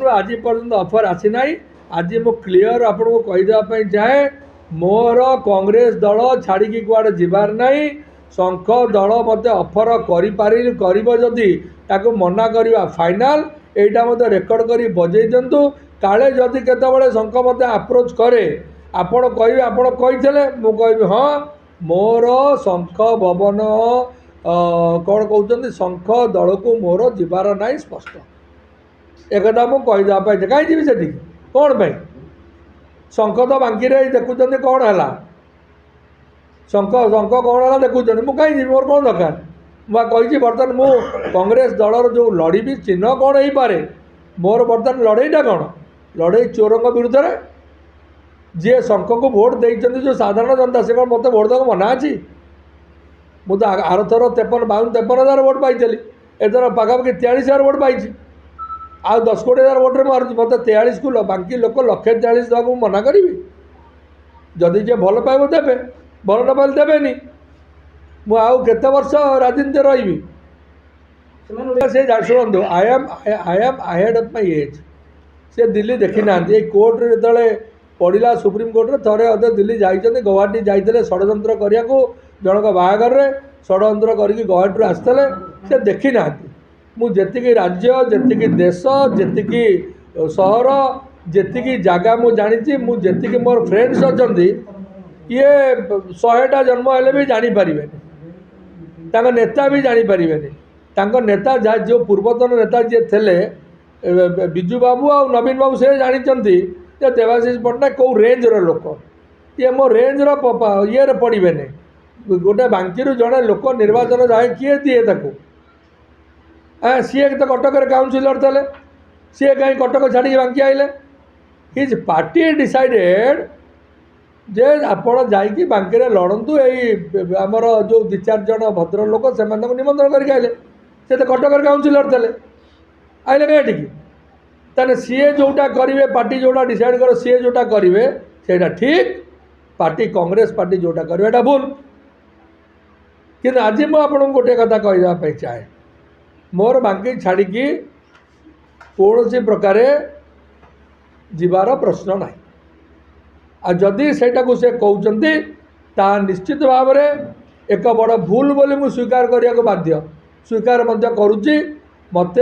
तरफ आज पर्यंत ऑफर आसी नाही। आज मु क्लियर आपको कहीदेवाई चाहे मोर कांग्रेस दल छाड़ी कुआडे जीवार नहीं। शंख दल मत ऑफर करी मना करवा फाइनाल एटा मत रेकर्ड कर बजे दिंतु काले जदि केतबेले शंख मत अप्रोच करे आपण कहे आपण कही मु कहि हाँ मोर शंख भवन कौन कहते शंख दल को मोर जीवार ना स्पष्ट एक मुझे कहीदेवाई कहीं जी से कौन पाई शंख तो बांकी देखुं कौन है शंख शंख कौन है देखुं मुझे कहीं मोर कौन दरकार मुझे बर्तमान मु कांग्रेस दलर जो लड़ी चिन्ह कौन हो पारे मोर बर्तमान लड़ईटा कौन लड़ई चोरों विरुद्ध में जी शंख को भोट देते जो साधारण जनता से मत भोट देवा मना अच्छी मुझे आर थर 53,52,53,000 भोट पाई एथर पखापाखि 43,000 भोट पाई आ 10,00,00,000 भोट्रे मारूँ मत 43 को बाकी लोक 1,43,000 देवा मना करी जदि जे भल पाइब देवे भल न पाइले देवेनि मुझे वर्ष राजनीति रही से शुणु I am ahead of my age से दिल्ली देखी ना कोर्ट जो पड़ा सुप्रीम कोर्ट रे थरे अधे दिल्ली जाइए गौहाटी जाते षड्यंत्र करने को जनक बाहागर षड्यंत्र करके गौहाटी आसते से देखी ना मुझे राज्य जी देश जी सहर जी जगह मुझे जानी मुझे मोर फ्रेंड्स अच्छा ये 100टा जन्म हेले भी जानीपारे नेता भी जानीपारे नेता जो पूर्वतन नेता जी थे बिजू बाबू आ नवीन बाबू से जानी देवाशीष पट्टनायक कौ रेंज लोक ये मो रेंज ये पड़े गोटे बांकी जड़े लोक निर्वाचन जाए किए दिए सी तो कटक काउनसिलर थे सी कहीं कटक छाड़ी बांकी आइले हिज पार्टी डिसाइडेड जे आपण जाइए बांकी लड़तु आमर जो 2-4 जन भद्र लोक से निमंत्रण करके आइले से तो कटक काउनसिलर थे आइले कहीं ताने सीए जोटा करेंगे पार्टी जोटा डिसाइड कर सीए जोटा करेंगे से ठीक पार्टी कांग्रेस पार्टी जोटा करेंगे भूल कि आज मुझे गोटे कथा कहीदेवाई चाहे मोर बांकी छाड़ी कौन सी प्रकार जीवार प्रश्न ना जदि से कहते निश्चित भाव में एक बड़ भूल बोली मुझे स्वीकार करने को बाध्य स्वीकार करुच्ची मत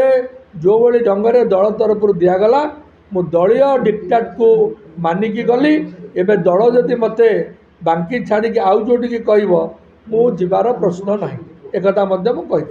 जो भाई ढंग से दल तरफ दिगला मु दलीय डिक्टेट को मानिकी गली एवं दल जदि मत बांकी छाड़ी आउ जो कह मु जीवार प्रश्न ना एक कही